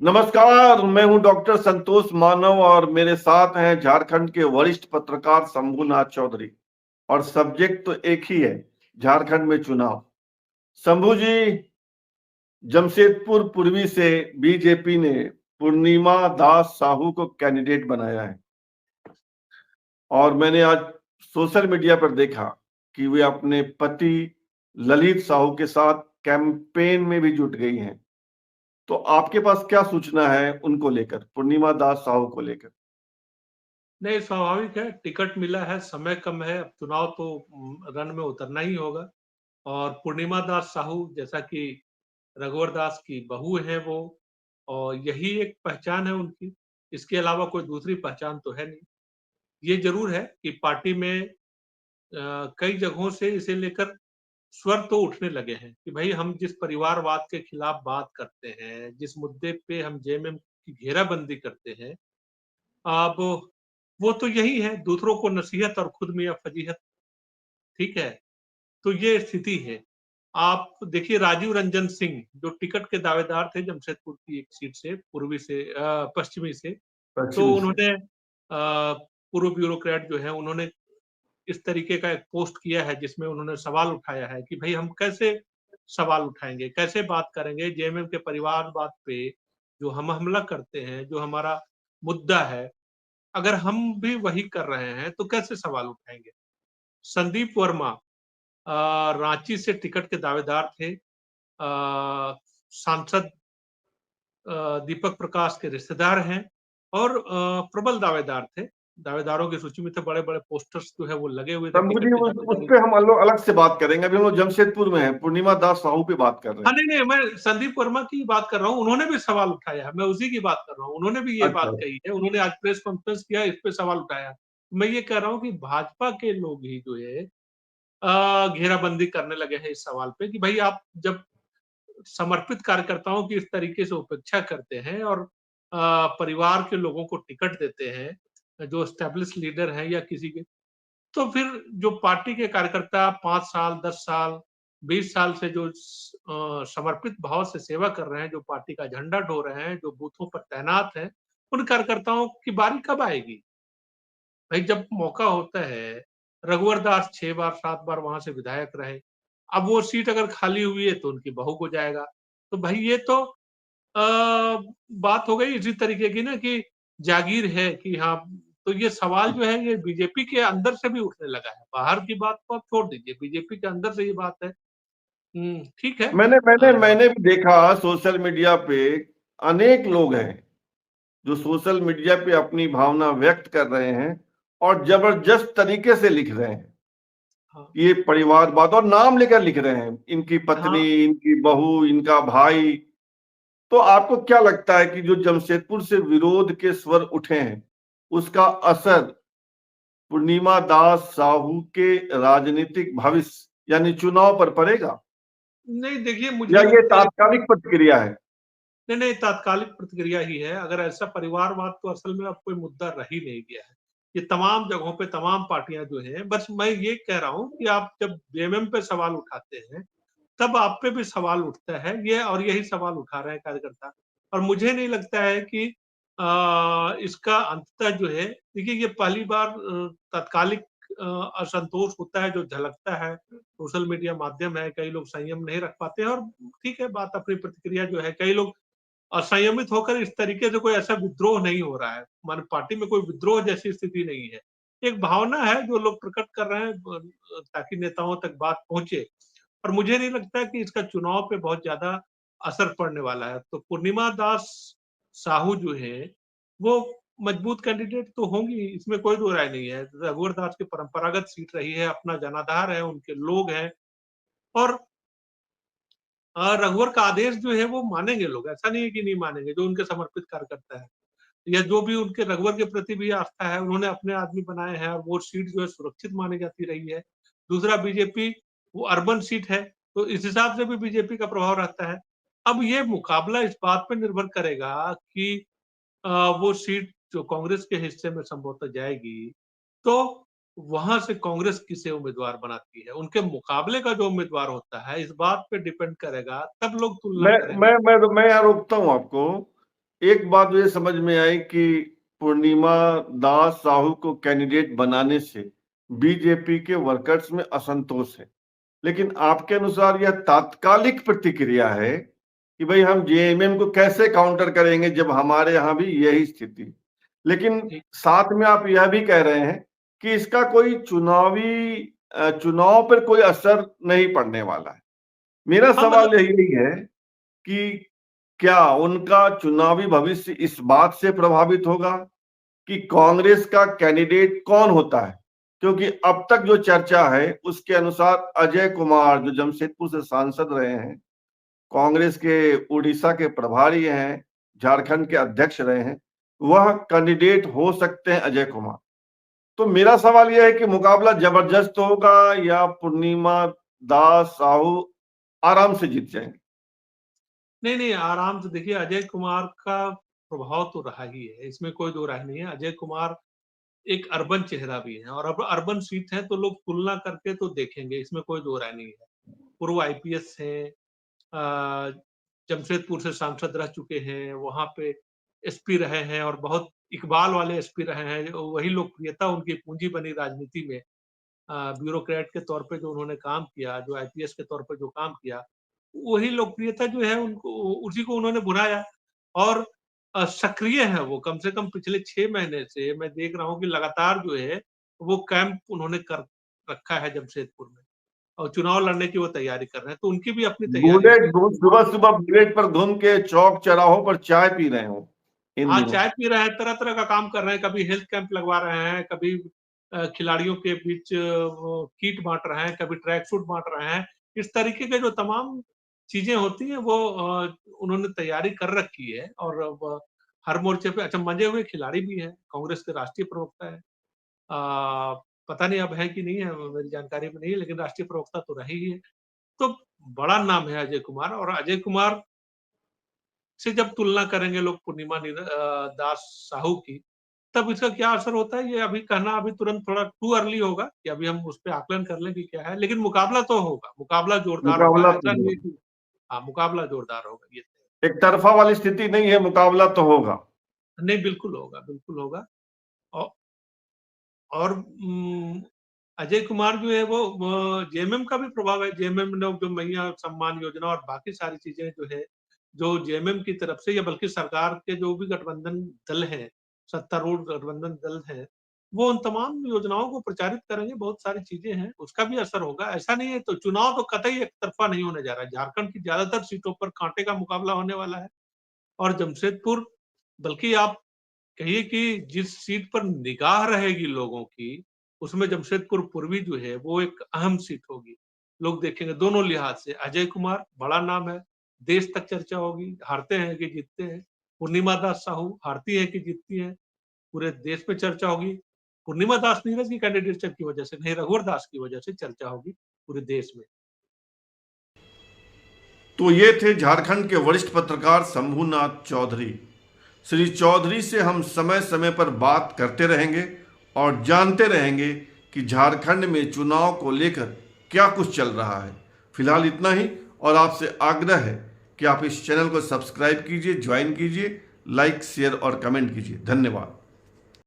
नमस्कार, मैं हूं डॉक्टर संतोष मानव और मेरे साथ हैं झारखंड के वरिष्ठ पत्रकार शंभुनाथ चौधरी। और सब्जेक्ट तो एक ही है, झारखंड में चुनाव। शंभू जी, जमशेदपुर पूर्वी से बीजेपी ने पूर्णिमा दास साहू को कैंडिडेट बनाया है और मैंने आज सोशल मीडिया पर देखा कि वे अपने पति ललित साहू के साथ कैंपेन में भी जुट गई हैं। तो आपके पास क्या सूचना है उनको लेकर, पूर्णिमा दास साहू को लेकर? नहीं, स्वाभाविक है, टिकट मिला है, समय कम है, अब चुनाव तो रन में उतरना ही होगा। और पूर्णिमा दास साहू जैसा कि रघुवर दास की बहू हैं वो, और यही एक पहचान है उनकी। इसके अलावा कोई दूसरी पहचान तो है नहीं। ये ज़रूर है कि पार्टी में कई जगहों से इसे लेकर स्वर तो उठने लगे हैं कि भई हम जिस परिवारवाद के खिलाफ बात करते हैं, जिस मुद्दे पे हम जेएमएम की घेराबंदी करते हैं, अब वो तो यही है, दूसरों को नसीहत और खुद मियाँ फजीहत, ठीक है? तो ये स्थिति है। आप देखिए राजीव रंजन सिंह जो टिकट के दावेदार थे जमशेदपुर की एक सीट से, पूर्वी से पश्चिमी से, तो पश्चिमी से। उन्होंने पूर्व ब्यूरोक्रेट जो है उन्होंने इस तरीके का एक पोस्ट किया है जिसमें उन्होंने सवाल उठाया है कि भई हम कैसे सवाल उठाएँगे, कैसे बात करेंगे जेएमएम के परिवारवाद पे जो हम हमला करते हैं, जो हमारा मुद्दा है, अगर हम भी वही कर रहे हैं तो कैसे सवाल उठाएँगे? संदीप वर्मा रांची से टिकट के दावेदार थे। सांसद दीपक प्रकाश के रिश्तेदार हैं और प्रबल दावेदार थे। दावेदारों की सूची में थे, बड़े-बड़े पोस्टर्स जो है वो लगे हुए थे शंभू जी, टिकट की उस दावेदारी। पे हम लोग अलग से बात करेंगे। अभी हम लोग जमशेदपुर में हैं, पूर्णिमा दास साहू पे बात कर रहे हाँ, हैं। नहीं, नहीं, मैं संदीप वर्मा की बात कर रहा हूँ, उन्होंने भी सवाल उठाया है, मैं उसी की बात कर रहा हूँ। उन्होंने भी ये अच्छा। बात कही है, उन्होंने आज प्रेस कॉन्फ्रेंस किया, इस पे सवाल उठाया। मैं ये कह रहा हूँ कि भाजपा के लोग ही जो है घेराबंदी करने लगे हैं इस सवाल पे कि भई आप जब समर्पित कार्यकर्ताओं की इस तरीके से उपेक्षा करते हैं और परिवार के लोगों को टिकट देते हैं, जो एस्टेब्लिश लीडर हैं या किसी के, तो फिर जो पार्टी के कार्यकर्ता 5 साल, 10 साल, 20 साल से जो समर्पित भाव से सेवा कर रहे हैं, जो पार्टी का झंडा ढो रहे हैं, जो बूथों पर तैनात हैं, उन कार्यकर्ताओं की बारी कब आएगी? भाई जब मौका होता है, रघुवर दास 6 बार 7 बार वहाँ से विधायक रहे। अब वो सीट अगर खाली हुई है तो उनकी बहू को जाएगा। तो भाई ये तो बात हो गई इसी तरीके की ना कि जागीर है कि हाँ, तो ये सवाल जो है ये बीजेपी के अंदर से भी उठने लगा है। बाहर की बात को आप छोड़ दीजिए, बीजेपी के अंदर से ये बात है। ठीक है। मैंने मैंने अ, मैंने भी देखा सोशल मीडिया पे, अनेक लोग हैं जो सोशल मीडिया पे अपनी भावना व्यक्त कर रहे हैं और जबरदस्त तरीके से लिख रहे हैं। हाँ, ये परिवारवाद और नाम लेकर लिख रहे हैं, इनकी पत्नी, हाँ, इनकी बहू, इनका भाई। तो आपको क्या लगता है कि जो जमशेदपुर से विरोध के स्वर उठे हैं, उसका असर पूर्णिमा दास साहू के राजनीतिक भविष्य यानी चुनाव पर पड़ेगा, नहीं देखिए या मुझे ये लगता है कि तात्कालिक प्रतिक्रिया है? नहीं, नहीं, तात्कालिक प्रतिक्रिया ही है। अगर ऐसा परिवारवाद तो असल में अब कोई मुद्दा रह ही नहीं गया है। ये तमाम जगहों पे तमाम पार्टियाँ जो हैं, बस मैं ये कह रहा हूँ कि आप जब जेएमएम पे सवाल उठाते हैं, तब आप पे भी सवाल उठता है ये, और यही सवाल उठा रहे हैं कार्यकर्ता। और मुझे नहीं लगता है कि इसका अंततः जो है, देखिए ये पहली बार तात्कालिक असंतोष होता है जो झलकता है। सोशल मीडिया माध्यम है, कई लोग संयम नहीं रख पाते हैं और ठीक है, बात अपनी प्रतिक्रिया जो है, कई लोग असंयमित होकर इस तरीके से, कोई ऐसा विद्रोह नहीं हो रहा है। माने पार्टी में कोई विद्रोह जैसी स्थिति नहीं है। एक भावना है जो लोग प्रकट कर रहे हैं ताकि नेताओं तक बात पहुँचे। और मुझे नहीं लगता कि इसका चुनाव पे बहुत ज़्यादा असर पड़ने वाला है। तो पूर्णिमा दास साहू जो है, वो मजबूत कैंडिडेट तो होंगी, इसमें कोई दो राय नहीं है। रघुवर दास की परंपरागत सीट रही है, अपना जनाधार है, उनके लोग हैं और रघुवर का आदेश जो है वो मानेंगे लोग, ऐसा नहीं है कि नहीं मानेंगे, जो उनके समर्पित कार्यकर्ता है या जो भी उनके रघुवर के प्रति भी आस्था है, उन्होंने अपने आदमी बनाए हैं और वो सीट जो है सुरक्षित मानी जाती रही है। दूसरा बीजेपी वो अर्बन सीट है, तो इस हिसाब से भी बीजेपी का प्रभाव रहता है। अब ये मुकाबला इस बात पे निर्भर करेगा कि अ, वो सीट जो कांग्रेस के हिस्से में संभवतः जाएगी, तो वहाँ से कांग्रेस किसे उम्मीदवार बनाती है। उनके मुकाबले का जो उम्मीदवार होता है, इस बात पे डिपेंड करेगा, तब लोग तुलना मैं करेंगे। मैं मैं मैं यहाँ रोकता हूँ आपको। एक बात मुझे समझ में आई कि पूर्णिमा दास साहू को कैंडिडेट बनाने से बीजेपी के वर्कर्स में असंतोष है, लेकिन आपके अनुसार यह तात्कालिक प्रतिक्रिया है कि भाई हम जेएमएम को कैसे काउंटर करेंगे जब हमारे यहाँ भी यही स्थिति है। लेकिन साथ में आप यह भी कह रहे हैं कि इसका कोई चुनाव पर कोई असर नहीं पड़ने वाला है। मेरा सवाल यही है कि क्या उनका चुनावी भविष्य इस बात से प्रभावित होगा कि कांग्रेस का कैंडिडेट कौन होता है? क्योंकि अब तक जो चर्चा है उसके अनुसार अजय कुमार, जो जमशेदपुर से सांसद रहे हैं, कांग्रेस के उड़ीसा के प्रभारी हैं, झारखंड के अध्यक्ष रहे हैं, वह कैंडिडेट हो सकते हैं अजय कुमार। तो मेरा सवाल यह है कि मुकाबला जबरदस्त होगा या पूर्णिमा दास साहू आराम से जीत जाएंगे? नहीं, आराम से। देखिए, अजय कुमार का प्रभाव तो रहा ही है, इसमें कोई दो राय नहीं है। अजय कुमार एक अर्बन चेहरा भी है, और अब अर्बन सीट है तो लोग तुलना करके तो देखेंगे, इसमें कोई दो राय नहीं है। पूर्व आईपीएस है, जमशेदपुर से सांसद रह चुके हैं, वहां पे एसपी रहे हैं, और बहुत इकबाल वाले एसपी रहे हैं। वही लोकप्रियता उनकी पूंजी बनी राजनीति में। ब्यूरोक्रेट के तौर पे जो उन्होंने काम किया, जो आईपीएस के तौर पे जो काम किया, वही लोकप्रियता जो है उनको, उसी को उन्होंने बुलाया। और सक्रिय है वो, कम से कम पिछले 6 महीने से मैं देख रहा हूँ कि लगातार जो है वो कैंप उन्होंने कर रखा है जमशेदपुर में, और चुनाव लड़ने की वो तैयारी कर रहे हैं, तो उनकी भी अपनी तैयारी है। सुबह बुलेट पर घूम के चौक चौराहों पर चाय पी रहे हो इन हाँ, दिनों? चाय पी रहे हैं, तरह-तरह का काम कर रहे हैं, कभी हेल्थ कैंप लगवा रहे हैं, कभी खिलाड़ियों के बीच वो किट बाँट रहे हैं, कभी ट्रैक सूट बाँट रहे हैं। इस तरीके के जो तमाम चीज़ें होती हैं वो उन्होंने तैयारी कर रखी है, और अब हर मोर्चे पे अच्छा मंजे हुए खिलाड़ी भी हैं, कांग्रेस के राष्ट्रीय प्रवक्ता हैं। पता नहीं अब है कि नहीं है, मेरी जानकारी में नहीं है, लेकिन राष्ट्रीय प्रवक्ता तो रहे ही है। तो बड़ा नाम है अजय कुमार, और अजय कुमार से जब तुलना करेंगे लोग पूर्णिमा दास साहू की, तब इसका क्या असर होता है, ये अभी कहना अभी तुरंत थोड़ा टू अर्ली होगा कि अभी हम उस पे आकलन कर लें कि क्या है। लेकिन मुकाबला तो होगा, मुकाबला जोरदार होगा, मुकाबला ऐसा तो नहीं है होगा। कि हाँ, मुकाबला जोरदार होगा ये। एक तरफा वाली स्थिति नहीं है, मुकाबला तो होगा। नहीं, बिल्कुल होगा, बिल्कुल होगा। औ और अजय कुमार जो है वो जेएमएम का भी प्रभाव है। जेएमएम ने जो मैया सम्मान योजना और बाकी सारी चीज़ें जो है, जो जेएमएम की तरफ से, या बल्कि सरकार के जो भी गठबंधन दल हैं, सत्तारूढ़ गठबंधन दल हैं, वो उन तमाम योजनाओं को प्रचारित करेंगे, बहुत सारी चीज़ें हैं, उसका भी असर होगा। ऐसा नहीं है, तो चुनाव तो कतई एक तरफ़ा नहीं होने जा रहा है। झारखंड की ज़्यादातर सीटों पर कांटे का मुकाबला होने वाला है, और जमशेदपुर, बल्कि आप कहिए कि जिस सीट पर निगाह रहेगी लोगों की, उसमें जमशेदपुर पूर्वी जो है वो एक अहम सीट होगी। लोग देखेंगे दोनों लिहाज से। अजय कुमार बड़ा नाम है, देश तक चर्चा होगी, हारते हैं कि जीतते हैं। पूर्णिमा दास साहू हारती है कि जीतती है, पूरे देश में चर्चा होगी। पूर्णिमा दास नीरज की कैंडिडेचर की वजह से नहीं, रघुवर दास की वजह से चर्चा होगी पूरे देश में। तो ये थे झारखंड के वरिष्ठ पत्रकार शंभूनाथ चौधरी। श्री चौधरी से हम समय समय पर बात करते रहेंगे और जानते रहेंगे कि झारखंड में चुनाव को लेकर क्या कुछ चल रहा है। फिलहाल इतना ही, और आपसे आग्रह है कि आप इस चैनल को सब्सक्राइब कीजिए, ज्वाइन कीजिए, लाइक, शेयर और कमेंट कीजिए। धन्यवाद।